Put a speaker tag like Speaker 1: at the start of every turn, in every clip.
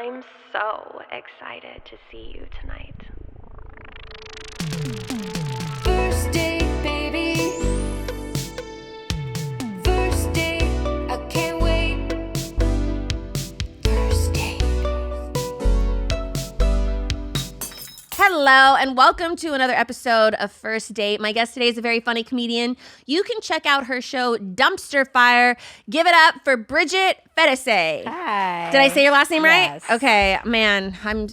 Speaker 1: I'm so excited to see you tonight.
Speaker 2: First date, baby. First date, I can't wait. First date.
Speaker 3: Hello, and welcome to another episode of First Date. My guest today is a very funny comedian. You can check out her show, Dumpster Fire. Give it up for Bridget Phetasy.
Speaker 4: Hi.
Speaker 3: Did I say your last name right?
Speaker 4: Yes.
Speaker 3: Okay, man, I'm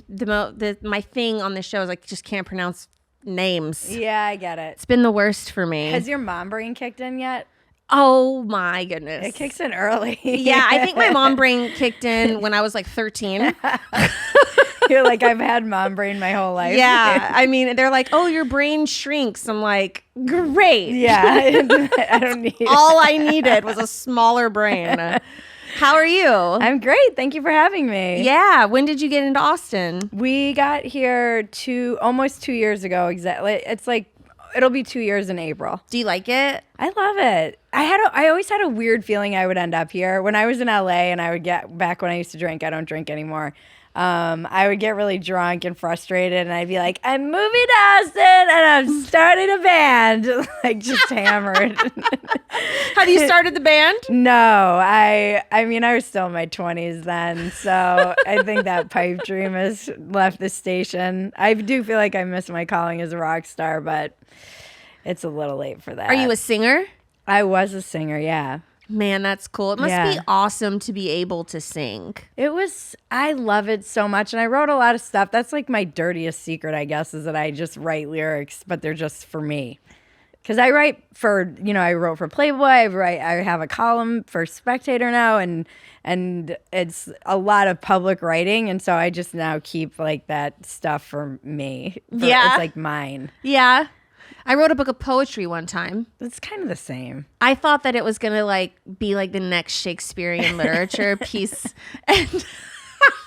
Speaker 3: my thing on this show is I just can't pronounce names.
Speaker 4: Yeah, I get it.
Speaker 3: It's been the worst for me.
Speaker 4: Has your mom brain kicked in yet?
Speaker 3: Oh my goodness.
Speaker 4: It kicks in early.
Speaker 3: Yeah, I think my mom brain kicked in when I was like 13.
Speaker 4: You're like, I've had mom brain my whole life.
Speaker 3: Yeah, I mean, they're like, oh, your brain shrinks. I'm like, great.
Speaker 4: Yeah, I don't need
Speaker 3: All I needed was a smaller brain. How are you?
Speaker 4: I'm great. Thank you for having me.
Speaker 3: Yeah. When did you get into Austin?
Speaker 4: We got here almost 2 years ago. Exactly. It's like, it'll be 2 years in April.
Speaker 3: Do you like it?
Speaker 4: I love it. I always had a weird feeling I would end up here. When I was in LA and I would get back when I used to drink, I don't drink anymore. I would get really drunk and frustrated, and I'd be like, I'm moving to Austin and I'm starting a band. Like, just hammered.
Speaker 3: Have you started the band?
Speaker 4: No, I mean, I was still in my 20s then, so I think that pipe dream has left the station. I do feel like I miss my calling as a rock star, but it's a little late for that.
Speaker 3: Are you a singer?
Speaker 4: I was a singer, yeah.
Speaker 3: Man, that's cool. It must
Speaker 4: Yeah.
Speaker 3: be awesome to be able to sing.
Speaker 4: I love it so much. And I wrote a lot of stuff. That's like my dirtiest secret, I guess, is that I just write lyrics, but they're just for me. Because I write for, I wrote for Playboy. I have a column for Spectator now, and it's a lot of public writing. And so I just now keep like that stuff for me.
Speaker 3: Yeah.
Speaker 4: It's like mine.
Speaker 3: Yeah. I wrote a book of poetry one time.
Speaker 4: It's kind of the same.
Speaker 3: I thought that it was going to be like the next Shakespearean literature piece. And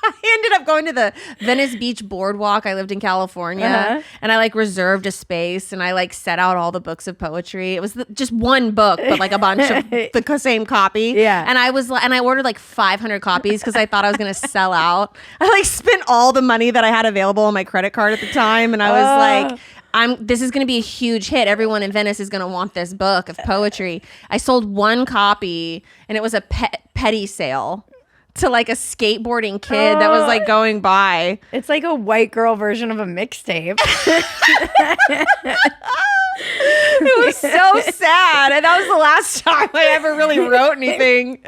Speaker 3: I ended up going to the Venice Beach Boardwalk. I lived in California, and I reserved a space, and I set out all the books of poetry. It was just one book, but a bunch of the same copy.
Speaker 4: Yeah.
Speaker 3: And I ordered 500 copies because I thought I was going to sell out. I spent all the money that I had available on my credit card at the time, and I was like, this is going to be a huge hit. Everyone in Venice is going to want this book of poetry. I sold one copy, and it was a petty sale to a skateboarding kid that was going by.
Speaker 4: It's like a white girl version of a mixtape.
Speaker 3: It was so sad. And that was the last time I ever really wrote anything.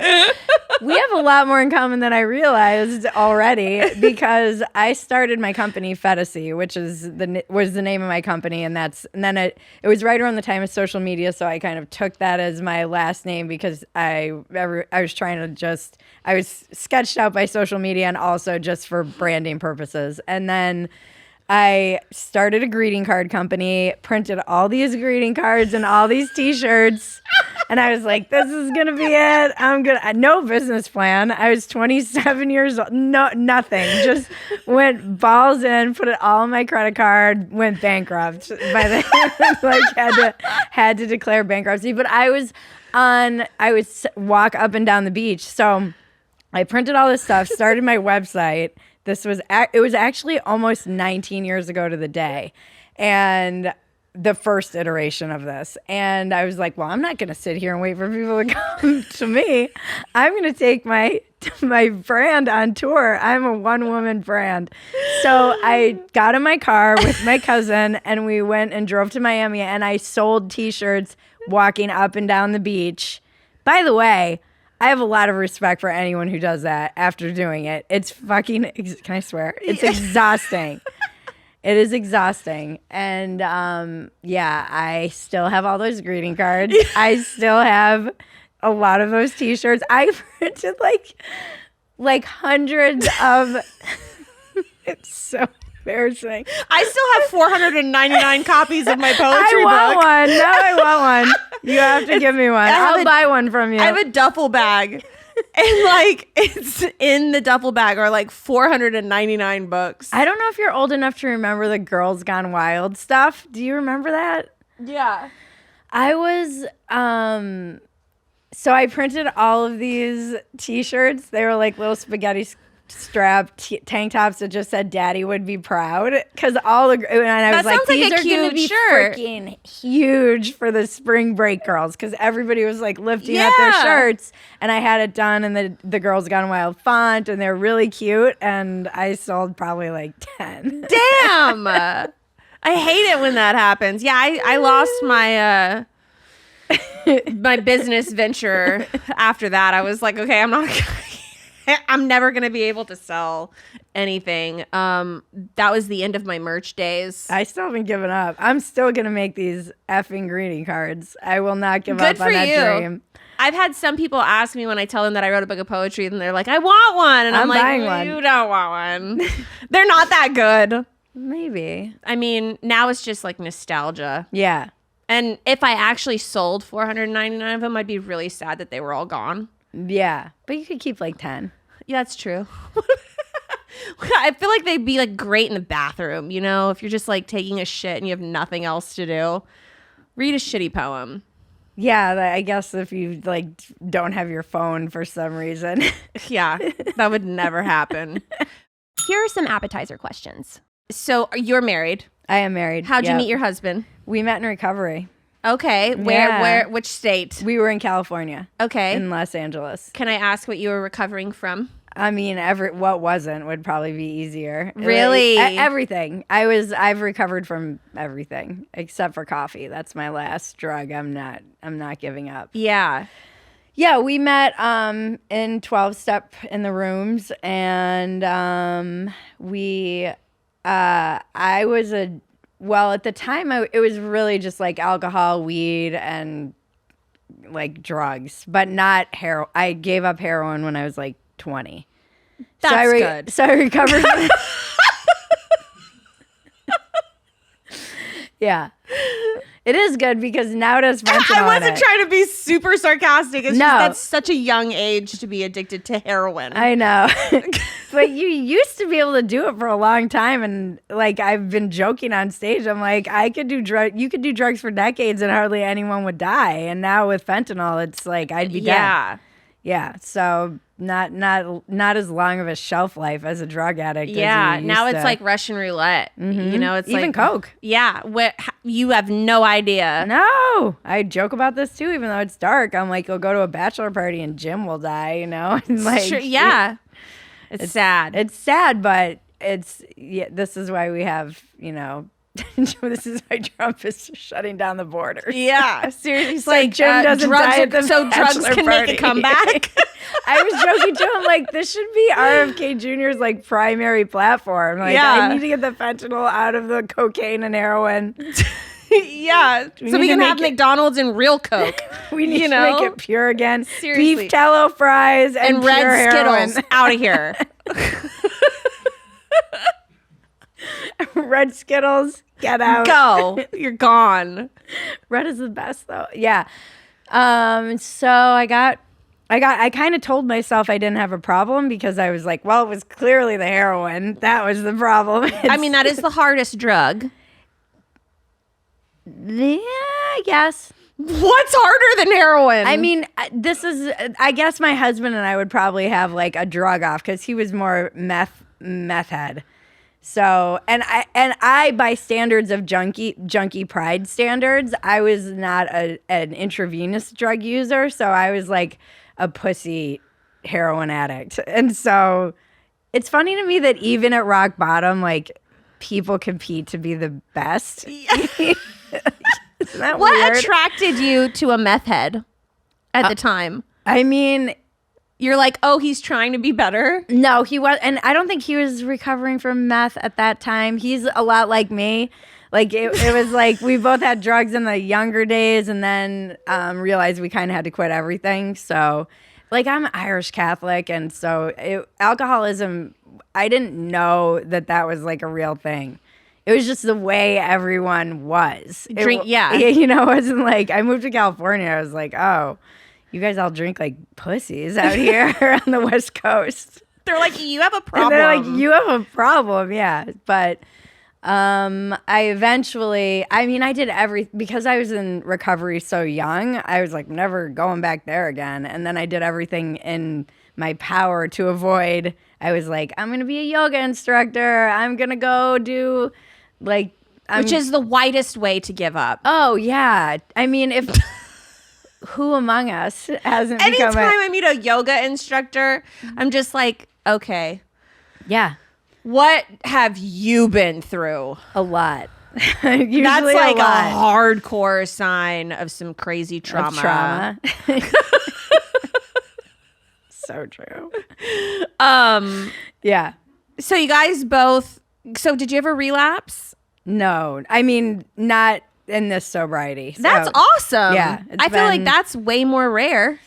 Speaker 4: We have a lot more in common than I realized already, because I started my company Phetasy, which was the name of my company, and then it was right around the time of social media, so I kind of took that as my last name because I was sketched out by social media and also just for branding purposes. And then I started a greeting card company, printed all these greeting cards and all these T-shirts, and I was like, this is going to be it. No business plan. I was 27 years old. No, nothing. Just went balls in, put it all on my credit card, went bankrupt. By the had to declare bankruptcy. But I would walk up and down the beach. So I printed all this stuff, started my website. It was actually almost 19 years ago to the day, and the first iteration of this. And I was like, well, I'm not going to sit here and wait for people to come to me. I'm going to take my brand on tour. I'm a one-woman brand. So I got in my car with my cousin, and we went and drove to Miami, and I sold T-shirts walking up and down the beach. By the way, I have a lot of respect for anyone who does that after doing it. It's fucking, can I swear? It's exhausting. It is exhausting. And I still have all those greeting cards. I still have a lot of those T-shirts. I printed like hundreds of, it's so embarrassing.
Speaker 3: I still have 499 copies of my poetry book.
Speaker 4: I want one. Now I want one. You have to give me one. I'll buy one from you.
Speaker 3: I have a duffel bag, and it's in the duffel bag are 499 books.
Speaker 4: I don't know if you're old enough to remember the Girls Gone Wild stuff. Do you remember that?
Speaker 3: Yeah.
Speaker 4: I was so I printed all of these T-shirts. They were like little spaghetti strap tank tops that just said "Daddy would be proud" because all the and I was
Speaker 3: That
Speaker 4: like,
Speaker 3: sounds like
Speaker 4: these
Speaker 3: a
Speaker 4: are going to
Speaker 3: cute
Speaker 4: be
Speaker 3: shirt.
Speaker 4: freaking huge for the spring break girls because everybody was like lifting up their shirts, and I had it done in the Girls Gone Wild font, and they're really cute, and I sold probably like 10.
Speaker 3: Damn. I hate it when that happens. Yeah, I lost my my business venture after that. I was like, okay, I'm never going to be able to sell anything. That was the end of my merch days.
Speaker 4: I still haven't given up. I'm still going to make these effing greeting cards. I will not give
Speaker 3: Good
Speaker 4: up on
Speaker 3: for
Speaker 4: that
Speaker 3: you.
Speaker 4: dream.
Speaker 3: I've had some people ask me when I tell them that I wrote a book of poetry, and they're like, I want one. And I'm like,
Speaker 4: buying one.
Speaker 3: You don't want one. They're not that good.
Speaker 4: Maybe.
Speaker 3: I mean, now it's just like nostalgia.
Speaker 4: Yeah.
Speaker 3: And if I actually sold 499 of them, I'd be really sad that they were all gone.
Speaker 4: Yeah. But you could keep like 10.
Speaker 3: Yeah, that's true. I feel like they'd be like great in the bathroom, you know, if you're just like taking a shit and you have nothing else to do. Read a shitty poem.
Speaker 4: Yeah, I guess if you like don't have your phone for some reason.
Speaker 3: Yeah, that would never happen.
Speaker 1: Here are some appetizer questions.
Speaker 3: So you're married.
Speaker 4: I am married.
Speaker 3: How'd you
Speaker 4: Yep.
Speaker 3: meet your husband?
Speaker 4: We met in recovery.
Speaker 3: Okay.
Speaker 4: Yeah.
Speaker 3: Where, which state?
Speaker 4: We were in California.
Speaker 3: Okay.
Speaker 4: In Los Angeles.
Speaker 3: Can I ask what you were recovering from?
Speaker 4: I mean, what wasn't would probably be easier.
Speaker 3: Really?
Speaker 4: Like, everything. I've recovered from everything except for coffee. That's my last drug. I'm not giving up.
Speaker 3: Yeah.
Speaker 4: Yeah, we met in 12-step in the rooms, and I was at the time it was really just like alcohol, weed, and like drugs, but not heroin. I gave up heroin when I was like 20.
Speaker 3: That's good.
Speaker 4: So I recovered. Yeah. It is good because now it has fentanyl
Speaker 3: I wasn't
Speaker 4: in it.
Speaker 3: trying to be super sarcastic. It's
Speaker 4: No.
Speaker 3: just that's such a young age to be addicted to heroin.
Speaker 4: I know. But you used to be able to do it for a long time, and like I've been joking on stage. I'm like, you could do drugs for decades and hardly anyone would die. And now with fentanyl, it's like I'd be dead.
Speaker 3: Yeah.
Speaker 4: Yeah. So not as long of a shelf life as a drug addict.
Speaker 3: Yeah.
Speaker 4: as you
Speaker 3: Now
Speaker 4: used
Speaker 3: it's
Speaker 4: to.
Speaker 3: like Russian roulette. You know, it's
Speaker 4: Even
Speaker 3: like
Speaker 4: Coke.
Speaker 3: Yeah. You have no idea.
Speaker 4: No, I joke about this too, even though it's dark. I'm like, you'll go to a bachelor party and Jim will die, you know? And like,
Speaker 3: Sure, yeah. It's sad.
Speaker 4: It's sad, but this is why we have, you know, this is why Trump is shutting down the borders.
Speaker 3: Yeah, seriously. It's
Speaker 4: So
Speaker 3: like
Speaker 4: Jim doesn't
Speaker 3: drugs
Speaker 4: die at the
Speaker 3: so drugs
Speaker 4: bachelor
Speaker 3: can make
Speaker 4: party.
Speaker 3: a comeback.
Speaker 4: I was joking to him, like, this should be RFK Jr.'s like primary platform. Like,
Speaker 3: Yeah.
Speaker 4: I need to get the fentanyl out of the cocaine and heroin.
Speaker 3: Yeah, so
Speaker 4: need
Speaker 3: we
Speaker 4: to
Speaker 3: can have
Speaker 4: make it-
Speaker 3: McDonald's and real Coke.
Speaker 4: We need
Speaker 3: You
Speaker 4: to
Speaker 3: know?
Speaker 4: make it pure again.
Speaker 3: Seriously.
Speaker 4: Beef tallow fries and,
Speaker 3: and
Speaker 4: pure
Speaker 3: red
Speaker 4: heroin.
Speaker 3: Skittles out of here.
Speaker 4: Red Skittles, get out.
Speaker 3: Go. You're gone.
Speaker 4: Red is the best though. Yeah. So I kind of told myself I didn't have a problem because I was like, well, it was clearly the heroin. That was the problem.
Speaker 3: I mean, that is the hardest drug.
Speaker 4: Yeah, I guess.
Speaker 3: What's harder than heroin?
Speaker 4: I mean, I guess my husband and I would probably have like a drug off because he was more meth head. So, and I by standards of junkie pride standards, I was not an intravenous drug user. So I was like a pussy heroin addict. And so it's funny to me that even at rock bottom, like people compete to be the best. Isn't that
Speaker 3: what
Speaker 4: weird?
Speaker 3: attracted you to a meth head at the time?
Speaker 4: I mean,
Speaker 3: You're like, oh, he's trying to be better.
Speaker 4: no, he was, and I don't think he was recovering from meth at that time. He's a lot like me. Like it was like we both had drugs in the younger days, and then realized we kind of had to quit everything. So, like I'm Irish Catholic, and so alcoholism, I didn't know that was like a real thing. It was just the way everyone was.
Speaker 3: Yeah.
Speaker 4: You know, it wasn't like I moved to California. I was like, oh, you guys all drink like pussies out here on the West Coast.
Speaker 3: They're like, you have a
Speaker 4: And
Speaker 3: problem.
Speaker 4: they're like, you have a problem, yeah. But I eventually, I mean, I did because I was in recovery so young, I was like, never going back there again. And then I did everything in my power to avoid I was like, I'm going to be a yoga instructor. I'm going to go do like,
Speaker 3: Which is the widest way to give up.
Speaker 4: oh yeah. I mean, if who among us hasn't
Speaker 3: Anytime
Speaker 4: become
Speaker 3: I meet a yoga instructor, I'm just like, okay,
Speaker 4: yeah,
Speaker 3: what have you been through?
Speaker 4: a lot. Usually
Speaker 3: That's like
Speaker 4: a lot
Speaker 3: hardcore sign of some crazy trauma.
Speaker 4: of trauma. So true. Yeah.
Speaker 3: So you guys both. So did you ever relapse?
Speaker 4: No, I mean, not in this sobriety. So,
Speaker 3: That's awesome.
Speaker 4: Yeah,
Speaker 3: I feel like
Speaker 4: been-
Speaker 3: that's way more rare.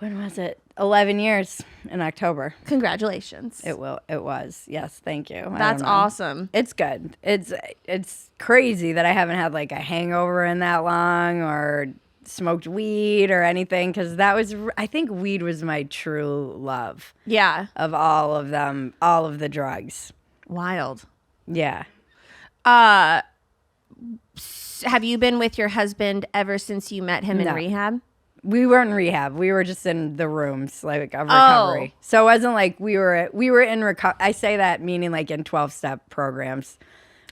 Speaker 4: When was it? 11 years in October.
Speaker 3: Congratulations.
Speaker 4: It was. Yes, thank you. I
Speaker 3: That's
Speaker 4: don't know.
Speaker 3: awesome.
Speaker 4: It's good. It's crazy that I haven't had like a hangover in that long or smoked weed or anything, because I think weed was my true love
Speaker 3: Yeah.
Speaker 4: of all of them, all of the drugs.
Speaker 3: Wild.
Speaker 4: Yeah.
Speaker 3: Have you been with your husband ever since you met him in
Speaker 4: No.
Speaker 3: rehab?
Speaker 4: We weren't in rehab. We were just in the rooms, like, of recovery. So it wasn't like we were in recovery. I say that meaning like in 12-step programs.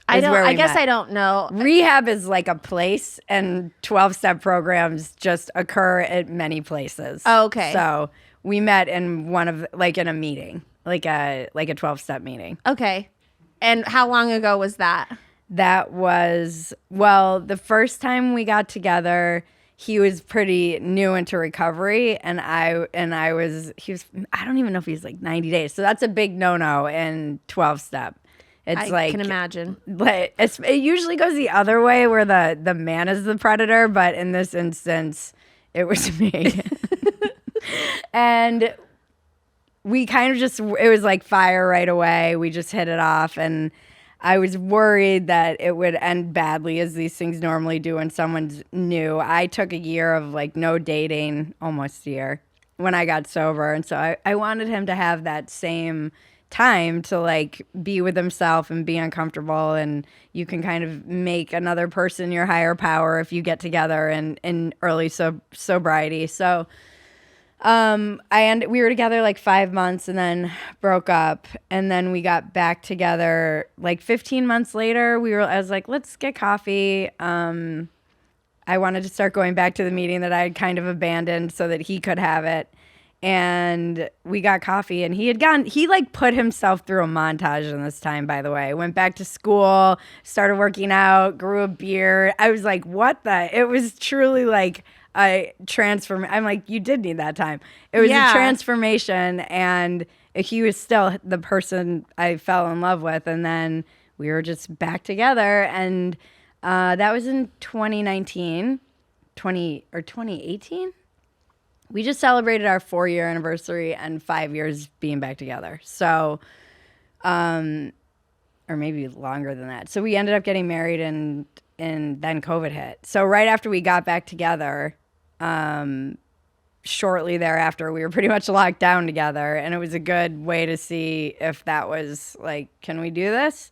Speaker 3: I
Speaker 4: is
Speaker 3: don't.
Speaker 4: where
Speaker 3: I
Speaker 4: we
Speaker 3: guess
Speaker 4: met.
Speaker 3: I don't know.
Speaker 4: Rehab is like a place, and 12-step programs just occur at many places.
Speaker 3: Oh, okay.
Speaker 4: So we met in one of in a meeting, like a 12-step meeting.
Speaker 3: Okay. And how long ago was that?
Speaker 4: That was, well, the first time we got together, he was pretty new into recovery, and I don't even know if he's like 90 days. So that's a big no-no in 12-step. It's
Speaker 3: I can imagine.
Speaker 4: But it usually goes the other way, where the man is the predator, but in this instance, it was me. And we kind of it was like fire right away. We just hit it off, and I was worried that it would end badly, as these things normally do when someone's new. I took a year of like no dating, almost a year, when I got sober. And so I wanted him to have that same time to like be with himself and be uncomfortable. And you can kind of make another person your higher power if you get together in early sobriety. So we were together like 5 months and then broke up, and then we got back together like 15 months later. I was like, let's get coffee. I wanted to start going back to the meeting that I had kind of abandoned so that he could have it. And we got coffee, and he like put himself through a montage in this time, by the way. Went back to school, started working out, grew a beard. I was like, it was truly like a transformation. I'm like, you did need that time. It was a transformation, and he was still the person I fell in love with. And then we were just back together, and that was in 2019, 2018. We just celebrated our 4-year anniversary and 5 years being back together. So, or maybe longer than that. So we ended up getting married, and then COVID hit. So right after we got back together, shortly thereafter, we were pretty much locked down together, and it was a good way to see if that was like, can we do this?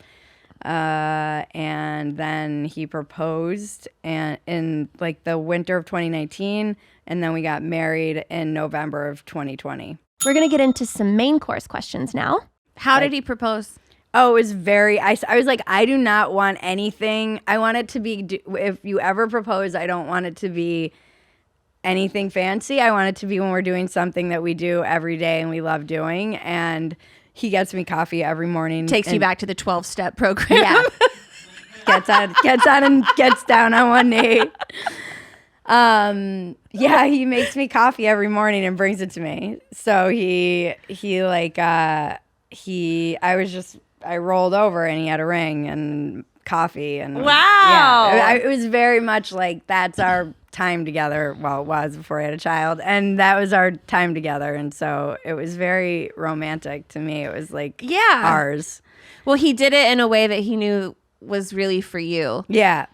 Speaker 4: And then he proposed in like the winter of 2019, and then we got married in November of 2020.
Speaker 1: We're going to get into some main course questions now.
Speaker 3: How did he propose?
Speaker 4: Oh, it was I was like, I do not want anything. I want it to be, if you ever propose, I don't want it to be anything fancy. I want it to be when we're doing something that we do every day and we love doing. And he gets me coffee every morning.
Speaker 3: Takes you back to the 12-step program.
Speaker 4: Yeah. gets on and gets down on one knee. Yeah, he makes me coffee every morning and brings it to me. So I rolled over and he had a ring and coffee and
Speaker 3: Wow.
Speaker 4: Yeah, it was very much like that's our time together. Well, it was before I had a child, and that was our time together. And so it was very romantic to me. It was like ours.
Speaker 3: Well, he did it in a way that he knew was really for you.
Speaker 4: Yeah.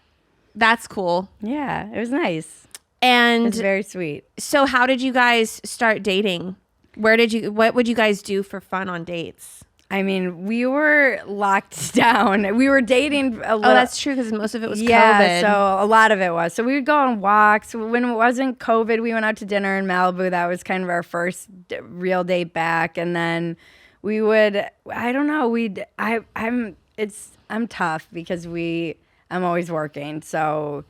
Speaker 3: That's cool.
Speaker 4: Yeah, it was nice.
Speaker 3: And
Speaker 4: It's very sweet.
Speaker 3: so how did you guys start dating? What would you guys do for fun on dates?
Speaker 4: I mean, we were locked down. We were dating a little.
Speaker 3: Oh, that's true, because most of it was
Speaker 4: yeah,
Speaker 3: COVID.
Speaker 4: so a lot of it was. So we would go on walks. When it wasn't COVID, we went out to dinner in Malibu. That was kind of our first real date back. And then we would, I don't know, I'm tough because I'm always working. So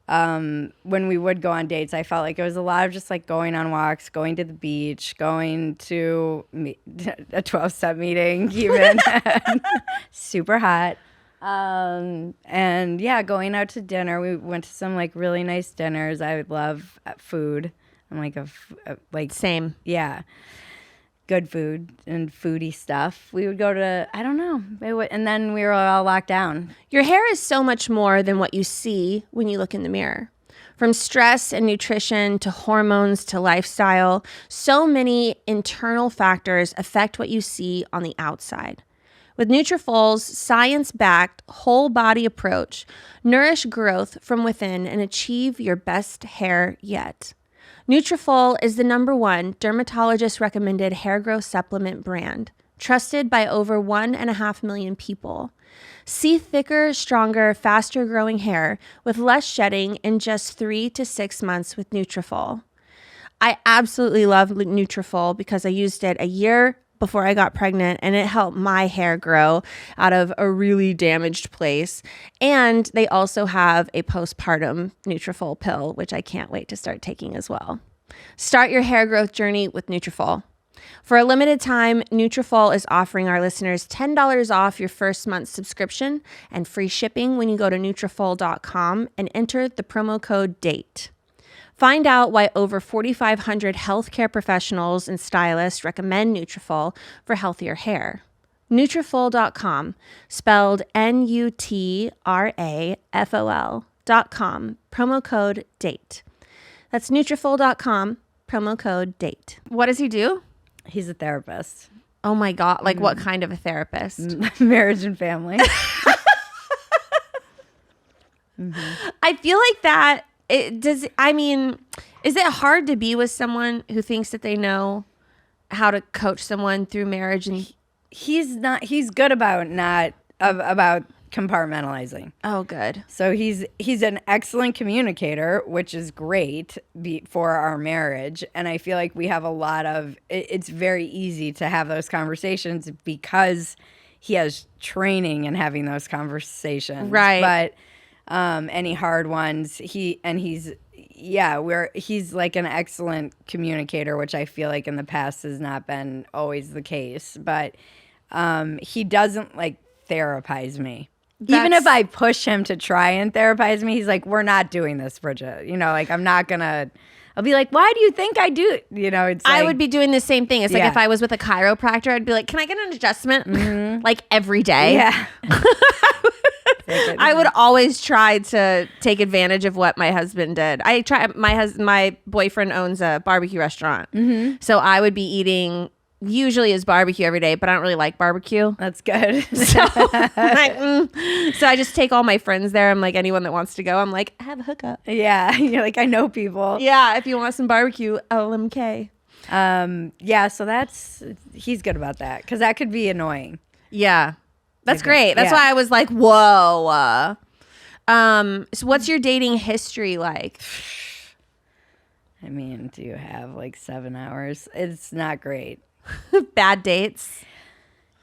Speaker 4: when we would go on dates, I felt like it was a lot of just like going on walks, going to the beach, going to a 12-step meeting, even super hot. And yeah, going out to dinner. We went to some like really nice dinners. I would love food. I'm like like
Speaker 3: Same.
Speaker 4: yeah, good food and foodie stuff. We would go to, I don't know, and then we were all locked down.
Speaker 3: Your hair is so much more than what you see when you look in the mirror. From stress and nutrition to hormones to lifestyle, so many internal factors affect what you see on the outside. With Nutrafol's science-backed whole body approach, nourish growth from within and achieve your best hair yet. Nutrafol is the #1 dermatologist-recommended hair growth supplement brand, trusted by over 1.5 million people. See thicker, stronger, faster-growing hair with less shedding in just 3 to 6 months with Nutrafol. I absolutely love Nutrafol because I used it a year before I got pregnant, and it helped my hair grow out of a really damaged place. And they also have a postpartum Nutrafol pill, which I can't wait to start taking as well. Start your hair growth journey with Nutrafol. For a limited time, Nutrafol is offering our listeners $10 off your first month's subscription and free shipping when you go to Nutrafol.com and enter the promo code DATE. Find out why over 4,500 healthcare professionals and stylists recommend Nutrafol for healthier hair. Nutrafol.com, spelled Nutrafol.com, promo code DATE. That's Nutrafol.com, promo code DATE. What does he do?
Speaker 4: He's a therapist.
Speaker 3: Oh my God, like what kind of a therapist?
Speaker 4: Marriage and family.
Speaker 3: I feel like that, is it hard to be with someone who thinks that they know how to coach someone through marriage? And
Speaker 4: He's good about about compartmentalizing.
Speaker 3: oh, good.
Speaker 4: So he's an excellent communicator, which is great for our marriage. And I feel like we have it's very easy to have those conversations because he has training in having those conversations.
Speaker 3: Right.
Speaker 4: But any hard ones, he's like an excellent communicator, which I feel like in the past has not been always the case. But he doesn't like therapize me. Even if I push him to try and therapize me, he's like, we're not doing this, Bridget. Like I'm not gonna, I'll be like, why do you think I do it? It's like,
Speaker 3: I would be doing the same thing. It's like if I was with a chiropractor, I'd be like, can I get an adjustment like every day?
Speaker 4: Yeah.
Speaker 3: I would always try to take advantage of what my husband did. My boyfriend owns a barbecue restaurant. So I would be eating usually his barbecue every day, but I don't really like barbecue.
Speaker 4: That's good.
Speaker 3: So I just take all my friends there. I'm like, anyone that wants to go, I'm like, have a hookup.
Speaker 4: Yeah. You're like, I know people.
Speaker 3: Yeah. If you want some barbecue, LMK.
Speaker 4: Yeah. So he's good about that because that could be annoying.
Speaker 3: Yeah. That's great. That's why I was like, whoa. So what's your dating history like?
Speaker 4: I mean, do you have like 7 hours? It's not great.
Speaker 3: Bad dates?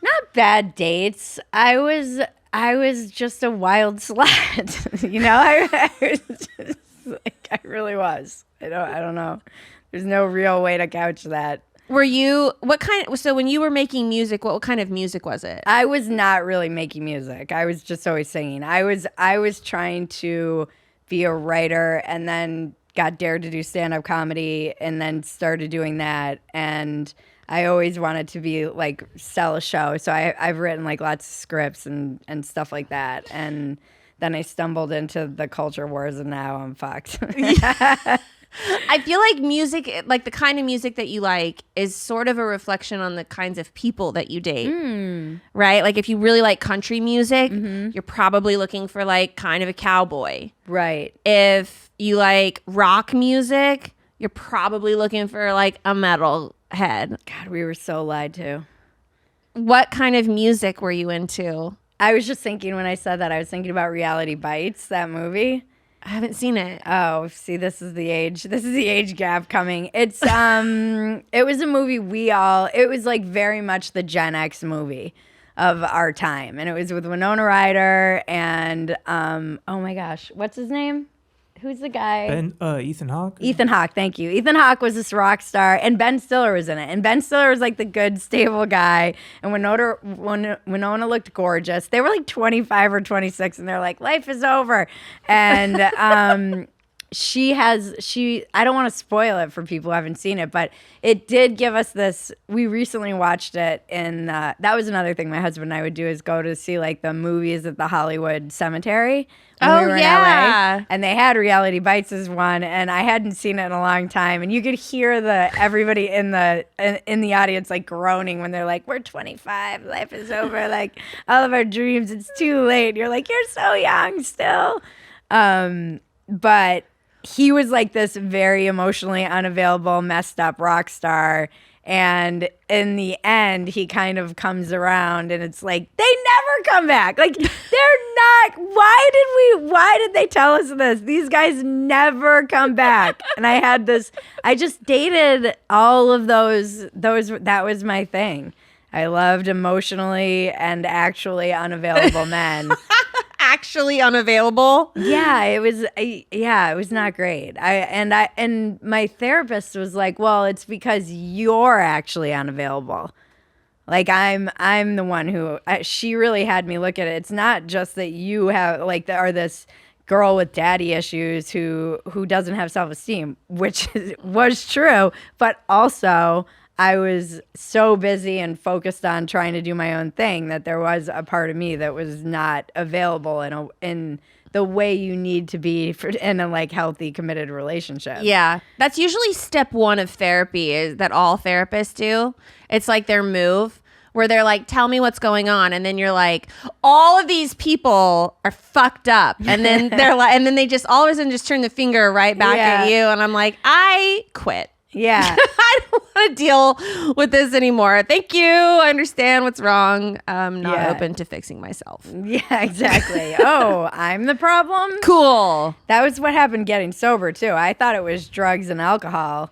Speaker 4: Not bad dates. I was just a wild slut. I was just like, I really was. I don't know. There's no real way to couch that.
Speaker 3: So when you were making music, what kind of music was it?
Speaker 4: I was not really making music. I was just always singing. I was trying to be a writer and then got dared to do stand-up comedy and then started doing that. And I always wanted to be like sell a show. So I've written like lots of scripts and stuff like that. And then I stumbled into the culture wars and now I'm fucked.
Speaker 3: I feel like music, like the kind of music that you like, is sort of a reflection on the kinds of people that you date, right? Like if you really like country music, you're probably looking for like kind of a cowboy.
Speaker 4: Right.
Speaker 3: If you like rock music, you're probably looking for like a metal head.
Speaker 4: God, we were so lied to.
Speaker 3: What kind of music were you into?
Speaker 4: I was just thinking when I said that, I was thinking about Reality Bites, that movie.
Speaker 3: I haven't seen it.
Speaker 4: Oh, see, this is the age gap coming. It's it was a movie it was like very much the Gen X movie of our time. And it was with Winona Ryder and oh my gosh, what's his name? Who's the guy?
Speaker 5: Ethan Hawke.
Speaker 4: Ethan Hawke, thank you. Ethan Hawke was this rock star, and Ben Stiller was in it. And Ben Stiller was like the good, stable guy. And Winona looked gorgeous. They were like 25 or 26, and they're like, life is over. And I don't want to spoil it for people who haven't seen it, but it did give us this. We recently watched it, and that was another thing my husband and I would do is go to see like the movies at the Hollywood Cemetery. When we were in LA, and they had Reality Bites as one, and I hadn't seen it in a long time, and you could hear everybody in the audience like groaning when they're like, "We're 25, life is over, like all of our dreams, it's too late." And you're like, "You're so young still," but he was like this very emotionally unavailable, messed up rock star. And in the end, he kind of comes around and it's like, they never come back. Like, they're not. Why did they tell us this? These guys never come back. And I just dated all of those, that was my thing. I loved emotionally and actually unavailable men.
Speaker 3: Actually unavailable.
Speaker 4: Yeah, it was not great. And my therapist was like, "Well, it's because you're actually unavailable. Like I'm the one who." She really had me look at it. It's not just that you have are this girl with daddy issues who doesn't have self-esteem, which was true, but also I was so busy and focused on trying to do my own thing that there was a part of me that was not available in the way you need to be in a like healthy, committed relationship.
Speaker 3: Yeah. That's usually step one of therapy is that all therapists do. It's like their move where they're like, tell me what's going on. And then you're like, all of these people are fucked up. And then they're like, and then they just all of a sudden just turn the finger right back at you. And I'm like, I quit.
Speaker 4: Yeah.
Speaker 3: I don't want to deal with this anymore. Thank you. I understand what's wrong. I'm not open to fixing myself.
Speaker 4: Yeah, exactly. Oh, I'm the problem?
Speaker 3: Cool.
Speaker 4: That was what happened getting sober, too. I thought it was drugs and alcohol.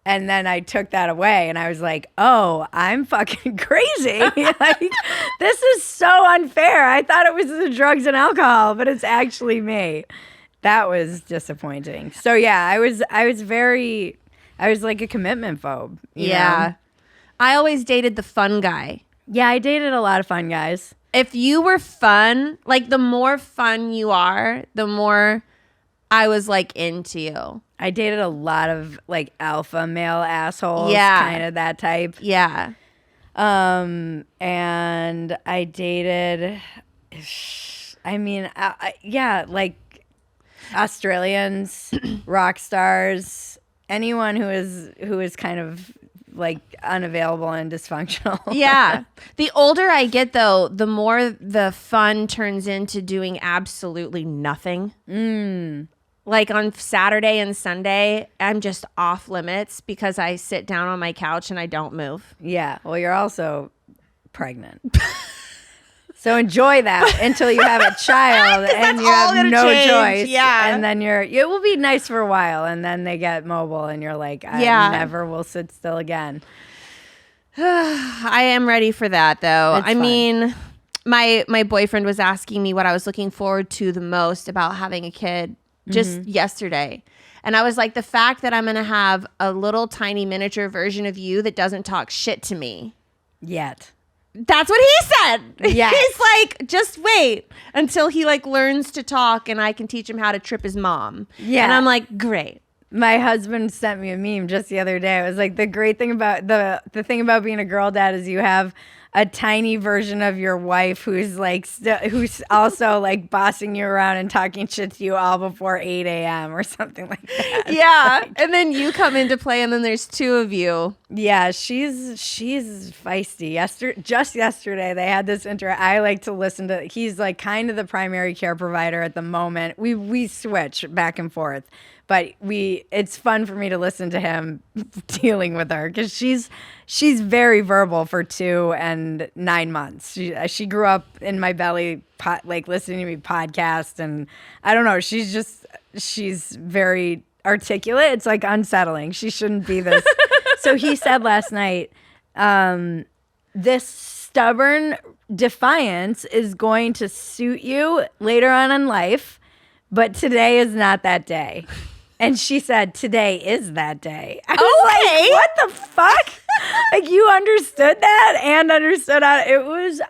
Speaker 4: And then I took that away and I was like, oh, I'm fucking crazy. Like, this is so unfair. I thought it was the drugs and alcohol, but it's actually me. That was disappointing. So, yeah, I was like a commitment phobe. You know?
Speaker 3: I always dated the fun guy.
Speaker 4: Yeah, I dated a lot of fun guys.
Speaker 3: If you were fun, like the more fun you are, the more I was like into you.
Speaker 4: I dated a lot of like alpha male assholes. Yeah. Kind of that type.
Speaker 3: Yeah.
Speaker 4: And I dated, like Australians, rock stars, anyone who is kind of like unavailable and dysfunctional.
Speaker 3: Yeah. The older I get though, the more the fun turns into doing absolutely nothing. Like on Saturday and Sunday, I'm just off limits because I sit down on my couch and I don't move.
Speaker 4: Yeah. Well, you're also pregnant. So enjoy that until you have a child and you have no choice.
Speaker 3: Yeah.
Speaker 4: And then it will be nice for a while and then they get mobile and you're like, I never will sit still again.
Speaker 3: I am ready for that though.
Speaker 4: It's fun.
Speaker 3: Mean, my boyfriend was asking me what I was looking forward to the most about having a kid just yesterday. And I was like, the fact that I'm going to have a little tiny miniature version of you that doesn't talk shit to me.
Speaker 4: Yet.
Speaker 3: That's what he said.
Speaker 4: Yes.
Speaker 3: He's like, just wait until he like learns to talk and I can teach him how to trip his mom. Yeah. And I'm like, great.
Speaker 4: My husband sent me a meme just the other day. It was like the great thing about the thing about being a girl dad is you have a tiny version of your wife who's like who's also like bossing you around and talking shit to you all before 8 a.m. or something like that.
Speaker 3: Yeah. And then you come into play and then there's two of you.
Speaker 4: Yeah, she's feisty. Just yesterday they had this I like to listen to. He's like kind of the primary care provider at the moment. We switch back and forth. But it's fun for me to listen to him dealing with her because she's very verbal for 2 and 9 months. She grew up in my belly, like listening to me podcast, and I don't know. She's very articulate. It's like unsettling. She shouldn't be this. So he said last night, this stubborn defiance is going to suit you later on in life, but today is not that day. And she said, today is that day. I was like, what the fuck? Like, you understood that and understood how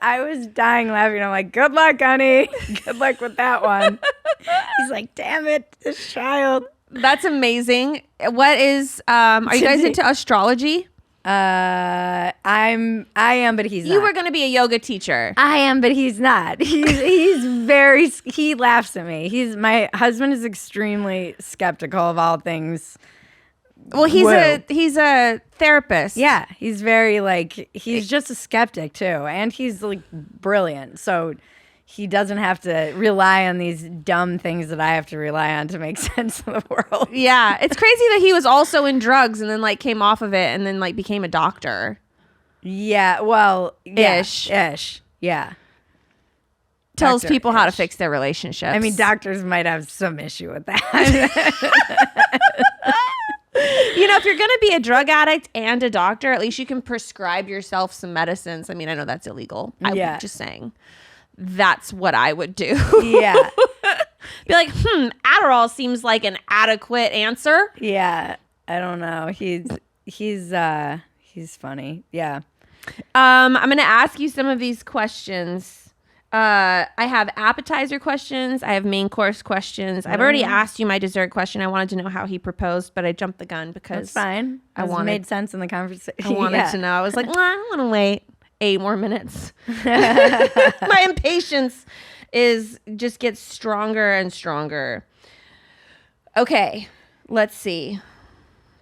Speaker 4: I was dying laughing. I'm like, good luck, honey. Good luck with that one. He's like, damn it, this child.
Speaker 3: That's amazing. What is, are you guys into astrology?
Speaker 4: I am, but he's not.
Speaker 3: You were going to be a yoga teacher.
Speaker 4: I am, but he's not. He laughs at me. My husband is extremely skeptical of all things.
Speaker 3: Well, he's a therapist.
Speaker 4: Yeah, he's very he's just a skeptic too, and he's like brilliant. So he doesn't have to rely on these dumb things that I have to rely on to make sense of the world.
Speaker 3: Yeah, it's crazy that he was also in drugs and then came off of it and then became a doctor.
Speaker 4: Yeah, well,
Speaker 3: Ish.
Speaker 4: Yeah.
Speaker 3: Tells
Speaker 4: Doctor
Speaker 3: people how to
Speaker 4: ish.
Speaker 3: fix their relationships.
Speaker 4: I mean, doctors might have some issue with that.
Speaker 3: if you're going to be a drug addict and a doctor, at least you can prescribe yourself some medicines. I mean, I know that's illegal. I'm just saying. That's what I would do.
Speaker 4: Yeah.
Speaker 3: Be like, Adderall seems like an adequate answer.
Speaker 4: Yeah. I don't know. He's funny. Yeah.
Speaker 3: I'm going to ask you some of these questions. I have appetizer questions. I have main course questions. I've already asked you my dessert question. I wanted to know how he proposed, but I jumped the gun because
Speaker 4: that's fine. It made sense in the conversation.
Speaker 3: I wanted to know. I was like, I want to wait 8 more minutes. My impatience just gets stronger and stronger. Okay, let's see.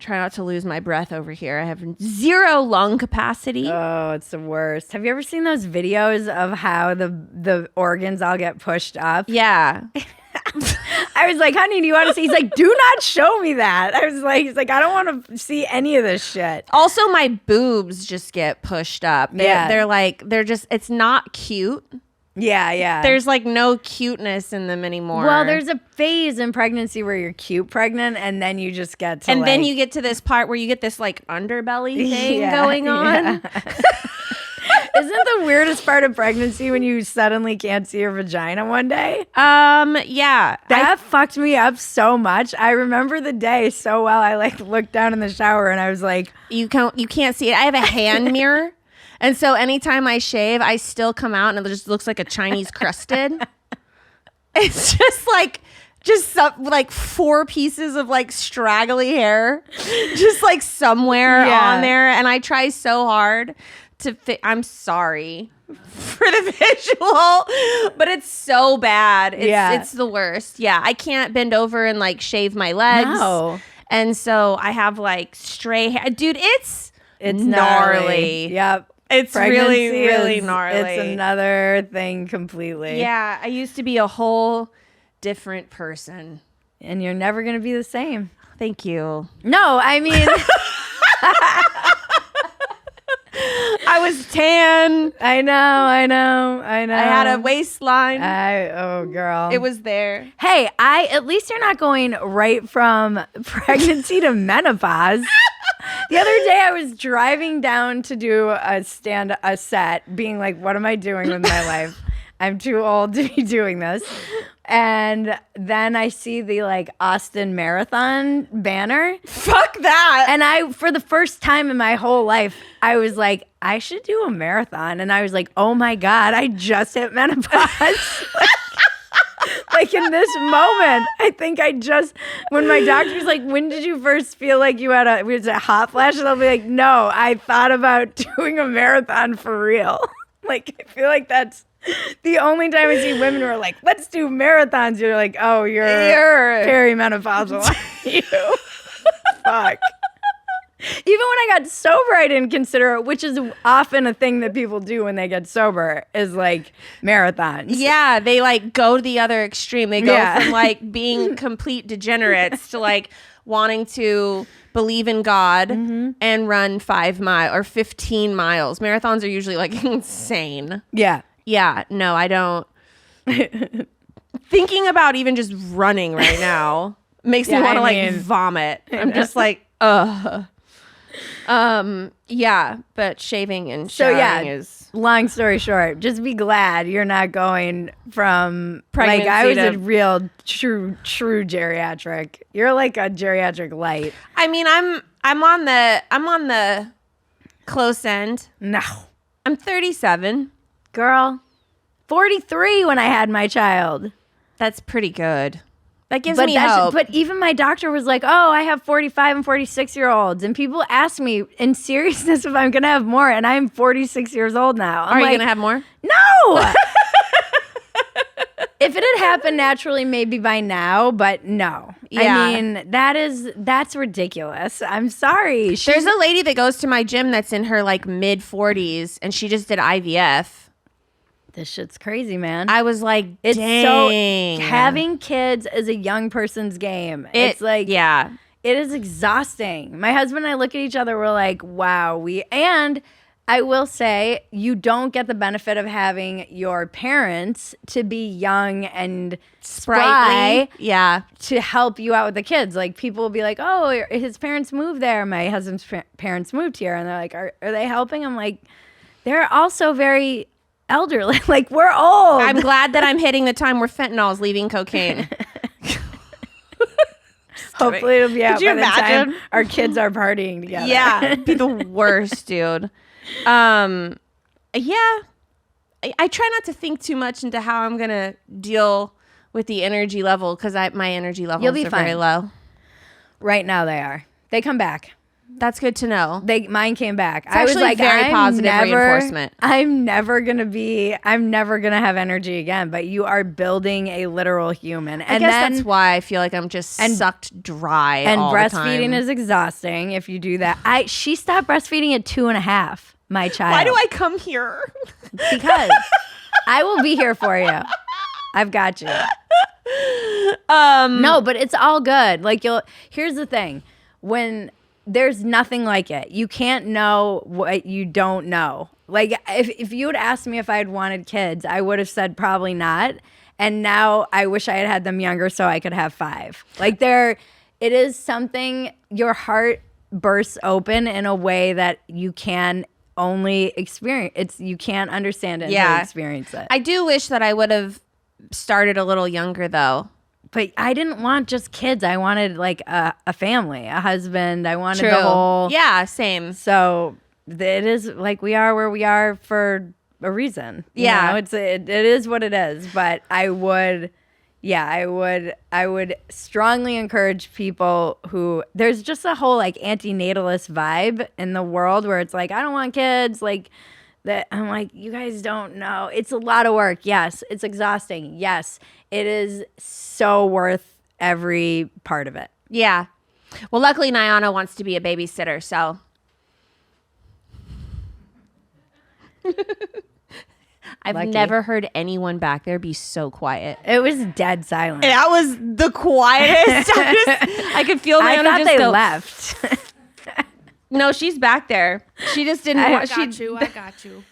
Speaker 3: Try not to lose my breath over here. I have 0 lung capacity.
Speaker 4: Oh, it's the worst. Have you ever seen those videos of how the organs all get pushed up?
Speaker 3: Yeah.
Speaker 4: I was like, honey, do you want to see? He's like, do not show me that. I was like, he's like, I don't want to see any of this shit.
Speaker 3: Also, my boobs just get pushed up. They're just, it's not cute.
Speaker 4: Yeah.
Speaker 3: There's no cuteness in them anymore.
Speaker 4: Well, there's a phase in pregnancy where you're cute pregnant, and then you just get to
Speaker 3: then you get to this part where you get this underbelly thing going on.
Speaker 4: Yeah. Isn't the weirdest part of pregnancy when you suddenly can't see your vagina one day?
Speaker 3: Yeah.
Speaker 4: That fucked me up so much. I remember the day so well. I looked down in the shower and I was like,
Speaker 3: you can't see it. I have a hand mirror. And so anytime I shave, I still come out and it just looks like a Chinese crusted. It's just some 4 pieces of straggly hair, just somewhere on there. And I try so hard to fit. I'm sorry for the visual, but it's so bad. It's the worst. Yeah, I can't bend over and shave my legs.
Speaker 4: No.
Speaker 3: And so I have stray hair. Dude, it's
Speaker 4: gnarly. Yep.
Speaker 3: It's
Speaker 4: Pregnancy
Speaker 3: really gnarly.
Speaker 4: It's another thing completely.
Speaker 3: Yeah, I used to be a whole different person.
Speaker 4: And you're never going to be the same.
Speaker 3: Thank you.
Speaker 4: No, I mean...
Speaker 3: I was tan.
Speaker 4: I know.
Speaker 3: I had a waistline.
Speaker 4: Oh, girl.
Speaker 3: It was there.
Speaker 4: Hey, at least you're not going right from pregnancy to menopause. The other day I was driving down to do a set, being like, what am I doing with my life? I'm too old to be doing this. And then I see the Austin Marathon banner.
Speaker 3: Fuck that.
Speaker 4: And for the first time in my whole life, I was like, I should do a marathon. And I was like, oh my God, I just hit menopause. In this moment, I think when my doctor's like, when did you first feel like you had a hot flash? And I'll be like, no, I thought about doing a marathon for real. I feel like that's the only time I see women who are like, let's do marathons. You're like, oh, you're perimenopausal. You. Fuck. Even when I got sober, I didn't consider it, which is often a thing that people do when they get sober, is like marathons.
Speaker 3: Yeah, they like go to the other extreme. They go from like being complete degenerates to like wanting to believe in God and run 5 miles or 15 miles. Marathons are usually like insane.
Speaker 4: Yeah.
Speaker 3: Yeah, no, I don't. Thinking about even just running right now makes me want to like vomit. I'm just like, ugh. Yeah, but shaving and showering is.
Speaker 4: Long story short, just be glad you're not going from
Speaker 3: Pregnancy
Speaker 4: like I was
Speaker 3: to-
Speaker 4: a real true geriatric. You're like a geriatric light.
Speaker 3: I mean, I'm on the close end.
Speaker 4: No,
Speaker 3: I'm 37.
Speaker 4: girl, 43 when I had my child.
Speaker 3: That's pretty good. That gives me
Speaker 4: that's-
Speaker 3: hope.
Speaker 4: But even my doctor was like, "Oh, I have 45 and 46-year-olds," and people ask me in seriousness if I'm gonna have more, and I'm 46 years old now.
Speaker 3: Are you gonna have more?
Speaker 4: No. If it had happened naturally, maybe by now, but no.
Speaker 3: Yeah.
Speaker 4: I mean, that's ridiculous. I'm sorry.
Speaker 3: There's a lady that goes to my gym that's in her like mid 40s, and she just did IVF.
Speaker 4: This shit's crazy, man.
Speaker 3: I was like,
Speaker 4: It's
Speaker 3: dang.
Speaker 4: so having kids is a young person's game. It's like
Speaker 3: yeah.
Speaker 4: it is exhausting. My husband and I look at each other, we're like, wow, and I will say you don't get the benefit of having your parents to be young and spry
Speaker 3: Yeah.
Speaker 4: to help you out with the kids. Like people will be like, oh, his parents moved there. My husband's parents moved here. And they're like, are they helping? I'm like, they're also very elderly. Like we're old.
Speaker 3: I'm glad that I'm hitting the time where fentanyl is leaving cocaine.
Speaker 4: Hopefully it'll be out
Speaker 3: you
Speaker 4: by the time
Speaker 3: imagine?
Speaker 4: our kids are partying together.
Speaker 3: Yeah, it'd be the worst, dude. Yeah. I try not to think too much into how I'm gonna deal with the energy level because my energy levels
Speaker 4: You'll be
Speaker 3: are very
Speaker 4: fine.
Speaker 3: low.
Speaker 4: Right now they are. They come back.
Speaker 3: That's good to know.
Speaker 4: Mine came back.
Speaker 3: It's
Speaker 4: I was
Speaker 3: actually
Speaker 4: like,
Speaker 3: very positive reinforcement.
Speaker 4: I'm never gonna have energy again. But you are building a literal human.
Speaker 3: I
Speaker 4: And
Speaker 3: guess
Speaker 4: then,
Speaker 3: that's why I feel like I'm just sucked dry.
Speaker 4: and
Speaker 3: all the
Speaker 4: breastfeeding
Speaker 3: time.
Speaker 4: is exhausting if you do that. She stopped breastfeeding at 2.5. My child.
Speaker 3: Why do I come here?
Speaker 4: Because I will be here for you. I've got you. No, but it's all good. Like here's the thing. When there's nothing like it. You can't know what you don't know. Like if you had asked me if I had wanted kids, I would have said probably not. And now I wish I had had them younger so I could have 5. Like it is something, your heart bursts open in a way that you can only experience. You can't understand it until you experience it.
Speaker 3: I do wish that I would have started a little younger though.
Speaker 4: But I didn't want just kids. I wanted like a family, a husband. I wanted
Speaker 3: True.
Speaker 4: the whole.
Speaker 3: Yeah, same.
Speaker 4: So it is like we are where we are for a reason. You
Speaker 3: Yeah.
Speaker 4: know? It is what it is. But I would strongly encourage people who there's just a whole like antinatalist vibe in the world where it's like I don't want kids. Like that I'm like, you guys don't know. It's a lot of work. Yes. It's exhausting. Yes. It is so worth every part of it.
Speaker 3: Yeah. Well, luckily Nyana wants to be a babysitter, so. I've
Speaker 4: Lucky.
Speaker 3: never heard anyone back there be so quiet.
Speaker 4: It was dead silent.
Speaker 3: That was the quietest. I could feel
Speaker 4: I
Speaker 3: Nyana
Speaker 4: thought
Speaker 3: just
Speaker 4: they
Speaker 3: go.
Speaker 4: left.
Speaker 3: No, she's back there. She just didn't want.
Speaker 5: I got you.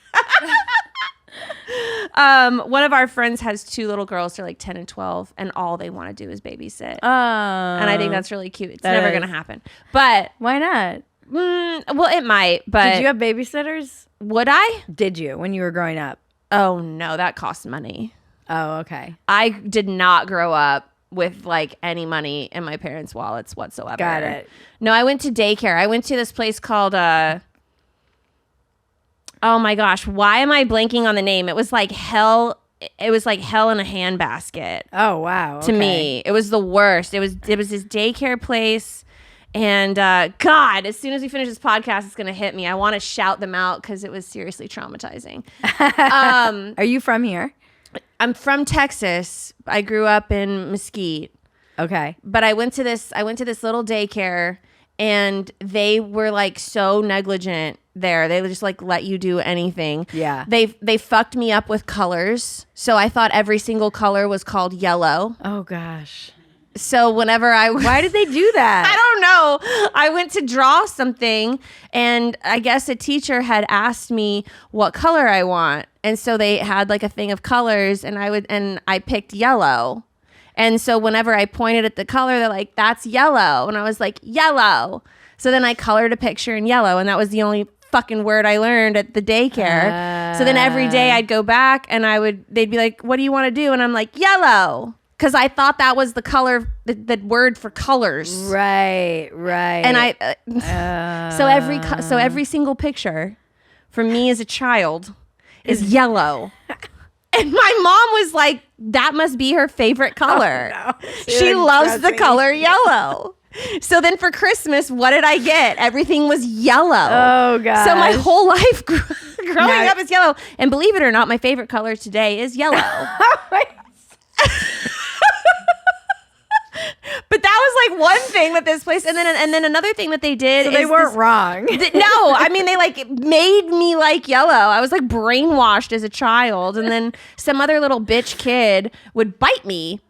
Speaker 3: One of our friends has 2 little girls. They're like 10 and 12, and all they want to do is babysit. And I think that's really cute. It's
Speaker 4: that
Speaker 3: never
Speaker 4: is.
Speaker 3: going to happen. But,
Speaker 4: Why not?
Speaker 3: well, it might. But
Speaker 4: Did you have babysitters?
Speaker 3: would I?
Speaker 4: Did you when you were growing up?
Speaker 3: Oh, no, that costs money.
Speaker 4: Oh, okay.
Speaker 3: I did not grow up with like any money in my parents' wallets whatsoever.
Speaker 4: Got it.
Speaker 3: No, I went to daycare. I went to this place called oh my gosh, why am I blanking on the name? It was like hell. It was like hell in a handbasket
Speaker 4: Oh, wow.
Speaker 3: to me. It was the worst. It was this daycare place. And God, as soon as we finish this podcast, it's gonna hit me. I want to shout them out because it was seriously traumatizing.
Speaker 4: Are you from here?
Speaker 3: I'm from Texas. I grew up in Mesquite.
Speaker 4: Okay.
Speaker 3: But I went to this little daycare, and they were like so negligent there. They just like let you do anything.
Speaker 4: Yeah.
Speaker 3: They fucked me up with colors. So I thought every single color was called yellow.
Speaker 4: Oh gosh.
Speaker 3: So whenever
Speaker 4: Why did they do that?
Speaker 3: I don't know. I went to draw something, and I guess a teacher had asked me what color I want. And so they had like a thing of colors, and I picked yellow. And so whenever I pointed at the color, they're like, that's yellow. And I was like, yellow. So then I colored a picture in yellow, and that was the only fucking word I learned at the daycare. So then every day I'd go back and they'd be like, what do you want to do? And I'm like, yellow. Because I thought that was the color, the word for colors.
Speaker 4: Right.
Speaker 3: And so every single picture from me as a child is yellow. And my mom was like, that must be her favorite color.
Speaker 4: Oh, no.
Speaker 3: She loves the color yellow. So then for Christmas, what did I get? Everything was yellow.
Speaker 4: Oh, God.
Speaker 3: So my whole life growing up is yellow. And believe it or not, my favorite color today is yellow. But that was like one thing that this place, and then another thing that they did.
Speaker 4: So they weren't wrong.
Speaker 3: No, I mean they like made me like yellow. I was like brainwashed as a child, and then some other little bitch kid would bite me,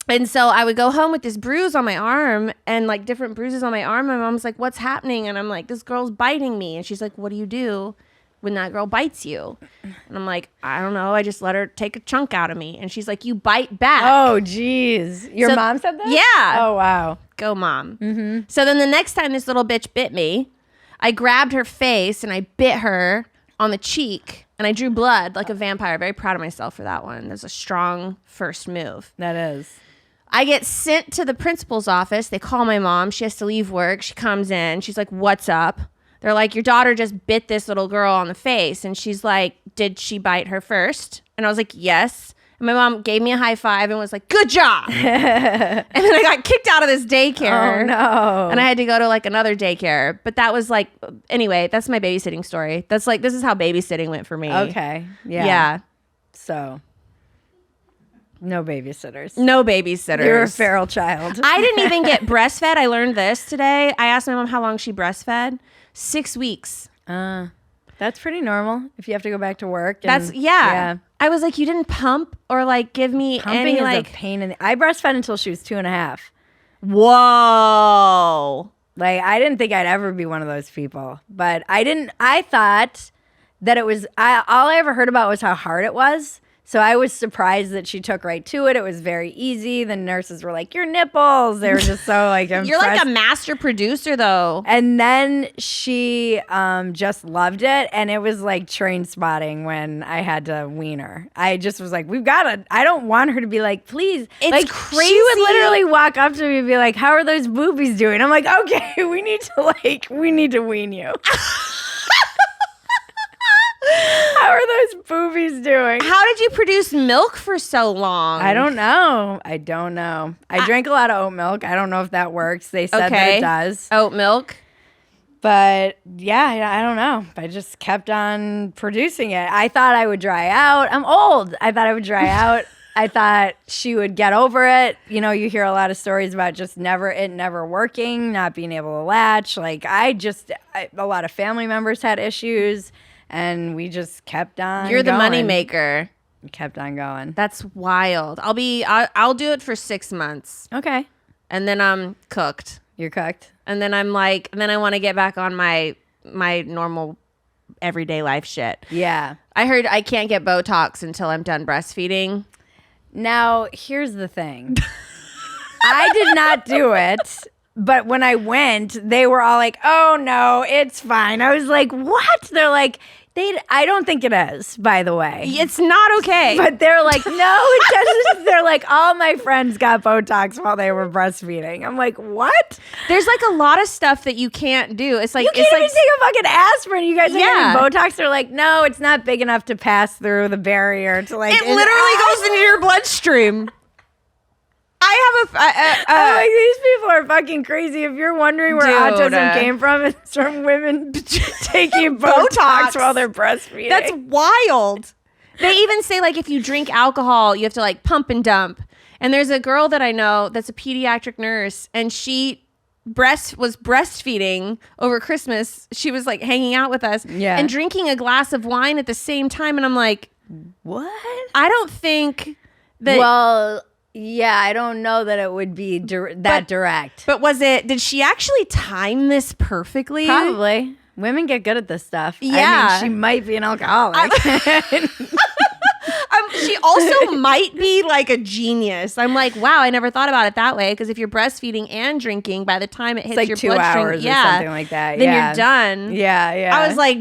Speaker 3: and so I would go home with this bruise on my arm and like different bruises on my arm. My mom's like, "What's happening?" And I'm like, "This girl's biting me," and she's like, "What do you do when that girl bites you?" And I'm like, I don't know. I just let her take a chunk out of me. And she's like, you bite back.
Speaker 4: Oh, geez. Your mom said that?
Speaker 3: Yeah.
Speaker 4: Oh, wow.
Speaker 3: Go, Mom. Mm-hmm. So then the next time this little bitch bit me, I grabbed her face and I bit her on the cheek and I drew blood like a vampire. Very proud of myself for that one. There's a strong first move.
Speaker 4: That is.
Speaker 3: I get sent to the principal's office. They call my mom. She has to leave work. She comes in. She's like, what's up? They're like, your daughter just bit this little girl on the face. And she's like, did she bite her first? And I was like, yes. And my mom gave me a high five and was like, good job. And then I got kicked out of this daycare.
Speaker 4: Oh, no.
Speaker 3: And I had to go to like another daycare. But that was like, anyway, that's my babysitting story. That's like, this is how babysitting went for me.
Speaker 4: Okay. Yeah.
Speaker 3: Yeah.
Speaker 4: So, no babysitters.
Speaker 3: No babysitters.
Speaker 4: You're a feral child.
Speaker 3: I didn't even get breastfed. I learned this today. I asked my mom how long she breastfed. 6 weeks.
Speaker 4: That's pretty normal if you have to go back to work.
Speaker 3: That's yeah. I was like, you didn't pump or like give me
Speaker 4: Pumping
Speaker 3: any
Speaker 4: is
Speaker 3: like
Speaker 4: a pain in the... I breastfed until she was 2.5.
Speaker 3: Whoa.
Speaker 4: Like, I didn't think I'd ever be one of those people, but I thought that it was, all I ever heard about was how hard it was. So I was surprised that she took right to it. It was very easy. The nurses were like, your nipples. They were just so like impressed.
Speaker 3: You're like a master producer though.
Speaker 4: And then she just loved it. And it was like train spotting when I had to wean her. I just was like, I don't want her to be like, please.
Speaker 3: It's
Speaker 4: like,
Speaker 3: crazy.
Speaker 4: She would literally walk up to me and be like, how are those boobies doing? I'm like, okay, we need to wean you. How are those boobies doing?
Speaker 3: How did you produce milk for so long?
Speaker 4: I don't know. I drank a lot of oat milk. I don't know if that works. They said that it does.
Speaker 3: Oat milk.
Speaker 4: But yeah, I don't know. I just kept on producing it. I thought I would dry out. I'm old. I thought I would dry out. I thought she would get over it. You know, you hear a lot of stories about just never working, not being able to latch. Like a lot of family members had issues. And we just kept on
Speaker 3: You're the
Speaker 4: going.
Speaker 3: money maker.
Speaker 4: Kept on going.
Speaker 3: That's wild. I'll do it for 6 months.
Speaker 4: Okay.
Speaker 3: And then I'm cooked.
Speaker 4: You're cooked.
Speaker 3: And then I'm like, and then I want to get back on my normal everyday life shit.
Speaker 4: Yeah.
Speaker 3: I heard I can't get Botox until I'm done breastfeeding.
Speaker 4: Now, here's the thing. I did not do it. But when I went, they were all like, oh, no, it's fine. I was like, what? They're like, I don't think it is, by the way.
Speaker 3: It's not okay.
Speaker 4: But they're like, no, it doesn't. They're like, all my friends got Botox while they were breastfeeding. I'm like, what?
Speaker 3: There's like a lot of stuff that you can't do. It's like,
Speaker 4: you can't even take a fucking aspirin. You guys are getting Botox. They're like, no, it's not big enough to pass through the barrier to like.
Speaker 3: It literally goes into your bloodstream. I have
Speaker 4: like, these people are fucking crazy. If you're wondering where autism came from, it's from women taking Botox while they're breastfeeding.
Speaker 3: That's wild. They even say like if you drink alcohol, you have to like pump and dump. And there's a girl that I know that's a pediatric nurse, and she was breastfeeding over Christmas. She was like hanging out with us and drinking a glass of wine at the same time. And I'm like,
Speaker 4: what?
Speaker 3: I don't think that.
Speaker 4: Well, yeah, I don't know that it would be that direct.
Speaker 3: But did she actually time this perfectly?
Speaker 4: Probably. Women get good at this stuff.
Speaker 3: Yeah.
Speaker 4: I mean, she might be an alcoholic.
Speaker 3: She also might be like a genius. I'm like, wow, I never thought about it that way. Because if you're breastfeeding and drinking, by the time it hits
Speaker 4: like
Speaker 3: your
Speaker 4: 2
Speaker 3: bloodstream,
Speaker 4: hours or something like that.
Speaker 3: Then you're done.
Speaker 4: Yeah.
Speaker 3: I was like,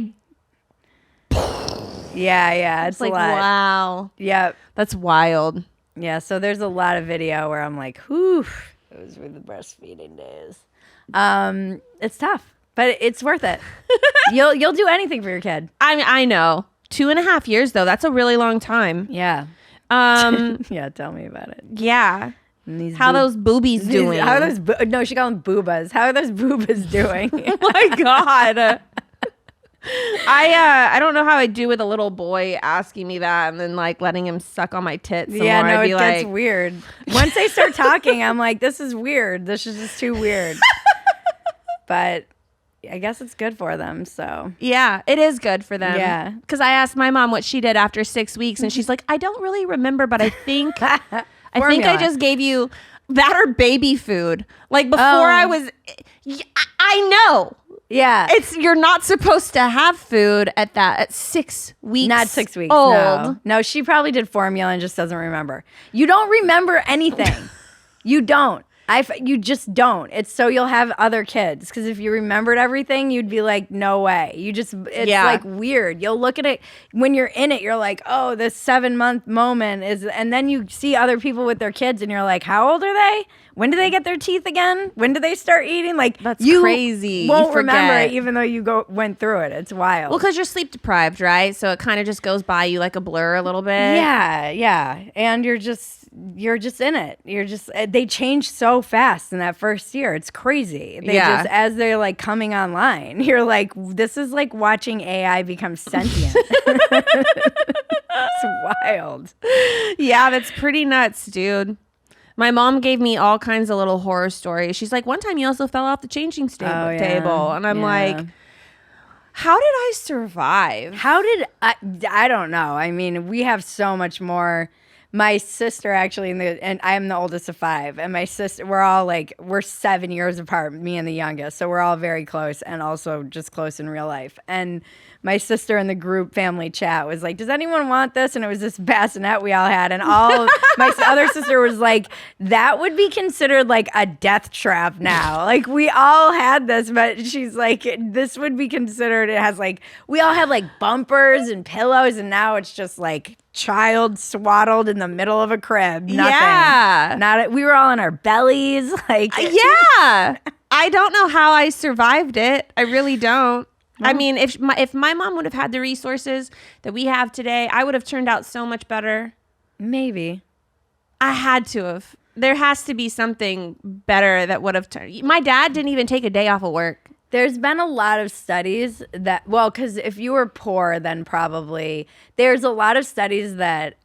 Speaker 4: it's
Speaker 3: like,
Speaker 4: a lot.
Speaker 3: wow.
Speaker 4: Yep.
Speaker 3: That's wild.
Speaker 4: Yeah, so there's a lot of video where I'm like, whew, those were the breastfeeding days. It's tough, but it's worth it. You'll do anything for your kid.
Speaker 3: I know. 2.5 years though. That's a really long time.
Speaker 4: Yeah.
Speaker 3: Yeah,
Speaker 4: tell me about it.
Speaker 3: Yeah.
Speaker 4: And
Speaker 3: how those boobies doing?
Speaker 4: How are those? No, she called them boobas. How are those boobas doing?
Speaker 3: Oh my god. I don't know how I do with a little boy asking me that and then like letting him suck on my tits.
Speaker 4: Yeah,
Speaker 3: more.
Speaker 4: no,
Speaker 3: I'd be
Speaker 4: it
Speaker 3: like,
Speaker 4: gets weird. Once they start talking, I'm like, this is weird. This is just too weird. But I guess it's good for them. So
Speaker 3: yeah, it is good for them.
Speaker 4: Yeah,
Speaker 3: because I asked my mom what she did after 6 weeks, and she's like, I don't really remember, but I think I just gave you that or baby food. Like before, I know.
Speaker 4: Yeah,
Speaker 3: you're not supposed to have food at 6 weeks.
Speaker 4: Not 6 weeks
Speaker 3: old.
Speaker 4: No, she probably did formula and just doesn't remember. You don't remember anything. You don't. You just don't. It's so you'll have other kids, because if you remembered everything, you'd be like, no way. It's like weird. You'll look at it when you're in it. You're like, oh, this 7-month moment is, and then you see other people with their kids, and you're like, how old are they? When do they get their teeth again? When do they start eating? Like,
Speaker 3: that's
Speaker 4: you
Speaker 3: crazy.
Speaker 4: Won't remember it, even though you went through it. It's wild.
Speaker 3: Well, because you're sleep deprived, right? So it kind of just goes by you like a blur a little bit.
Speaker 4: Yeah, and you're just in it. They change so fast in that first year. It's crazy. Just as they're like coming online, you're like, this is like watching AI become sentient. It's wild.
Speaker 3: Yeah, that's pretty nuts, dude. My mom gave me all kinds of little horror stories. She's like, one time you also fell off the changing table. And I'm like, how did I survive?
Speaker 4: I don't know. I mean, we have so much more. My sister actually, and I'm the oldest of 5, and my sister, we're 7 years apart, me and the youngest. So we're all very close, and also just close in real life. And my sister in the group family chat was like, does anyone want this? And it was this bassinet we all had. And my other sister was like, that would be considered like a death trap now. Like, we all had this, but she's like, this would be considered, it has like, we all had like bumpers and pillows, and now it's just like child swaddled in the middle of a crib. Nothing.
Speaker 3: Yeah.
Speaker 4: We were all in our bellies. Like,
Speaker 3: yeah. I don't know how I survived it. I really don't. I mean, if my mom would have had the resources that we have today, I would have turned out so much better.
Speaker 4: Maybe.
Speaker 3: I had to have. There has to be something better that would have turned. My dad didn't even take a day off of work.
Speaker 4: There's been a lot of studies that, well, because if you were poor, then probably there's a lot of studies that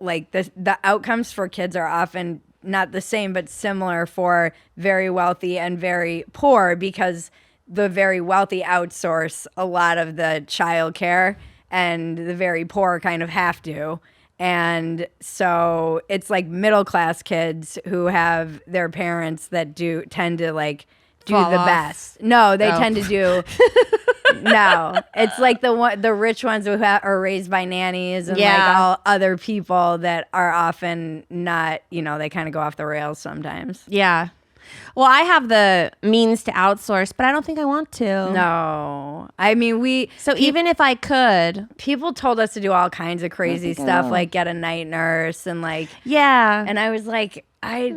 Speaker 4: like the outcomes for kids are often not the same, but similar for very wealthy and very poor, because the very wealthy outsource a lot of the child care, and the very poor kind of have to. And so it's like middle class kids who have their parents that tend to like do
Speaker 3: fall
Speaker 4: the
Speaker 3: off.
Speaker 4: Best. No, they tend to do. No, it's like the rich ones who are raised by nannies and like all other people that are often not, they kind of go off the rails sometimes.
Speaker 3: Yeah. Well, I have the means to outsource, but I don't think I want to.
Speaker 4: No. I mean,
Speaker 3: even if I could.
Speaker 4: People told us to do all kinds of crazy stuff, like get a night nurse and like.
Speaker 3: Yeah.
Speaker 4: And I was like, I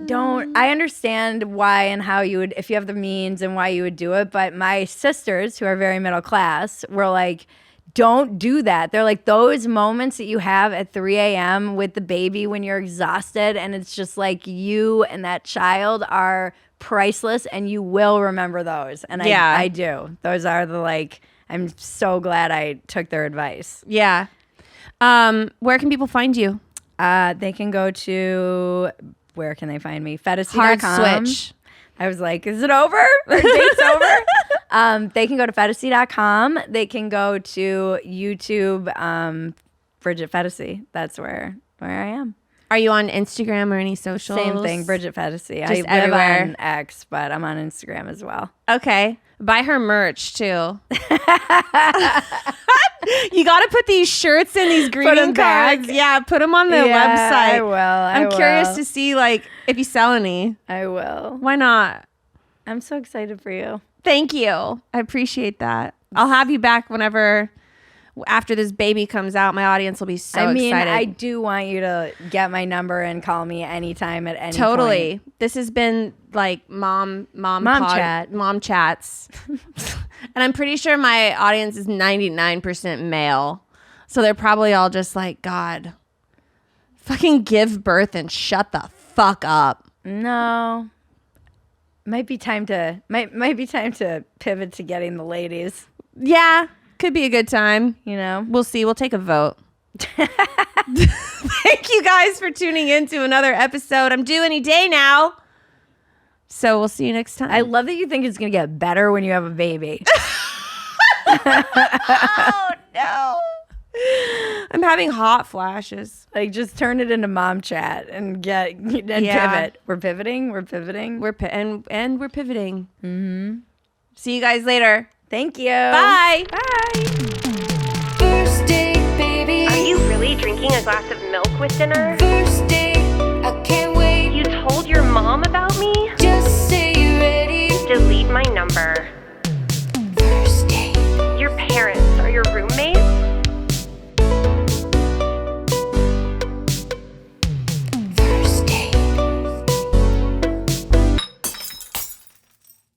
Speaker 4: understand why and how you would, if you have the means and why you would do it. But my sisters, who are very middle class, were like, don't do that. They're like, those moments that you have at 3 a.m. with the baby when you're exhausted, and it's just like you and that child are priceless, and you will remember those. And I do. Those are I'm so glad I took their advice.
Speaker 3: Yeah. Where can people find you?
Speaker 4: They can go to, where can they find me? Phetasy.com.
Speaker 3: Hard switch.
Speaker 4: I was like, is it over? Our date's over? They can go to Phetasy.com. They can go to YouTube, Bridget Phetasy. That's where I am.
Speaker 3: Are you on Instagram or any socials?
Speaker 4: Same thing, Bridget Phetasy. I live
Speaker 3: everywhere.
Speaker 4: on X, but I'm on Instagram as well.
Speaker 3: Okay. Buy her merch too. You got to put these shirts in these greeting
Speaker 4: 'em back.
Speaker 3: cards. Yeah, put them on the
Speaker 4: Yeah,
Speaker 3: website.
Speaker 4: I will.
Speaker 3: I'm curious to see like if you sell any.
Speaker 4: I will.
Speaker 3: Why not?
Speaker 4: I'm so excited for you.
Speaker 3: Thank you. I appreciate that. I'll have you back whenever after this baby comes out. My audience will be so excited.
Speaker 4: I do want you to get my number and call me anytime at any
Speaker 3: Totally.
Speaker 4: point.
Speaker 3: This has been like mom chats. And I'm pretty sure my audience is 99% male. So they're probably all just like, God, fucking give birth and shut the fuck up.
Speaker 4: No. Might be time to pivot to getting the ladies,
Speaker 3: Yeah, could be a good time.
Speaker 4: you know?
Speaker 3: We'll see. We'll take a vote. Thank you guys for tuning in to another episode. I'm due any day now. So we'll see you next time.
Speaker 4: I love that you think it's going to get better when you have a baby.
Speaker 3: Oh, no. I'm having hot flashes.
Speaker 4: Like, just turn it into mom chat and pivot. We're pivoting.
Speaker 3: We're pivoting. We're pivoting. Mm-hmm. See you guys later.
Speaker 4: Thank you.
Speaker 3: Bye.
Speaker 4: Bye.
Speaker 2: First date, baby.
Speaker 1: Are you really drinking a glass of milk with dinner?
Speaker 2: First date.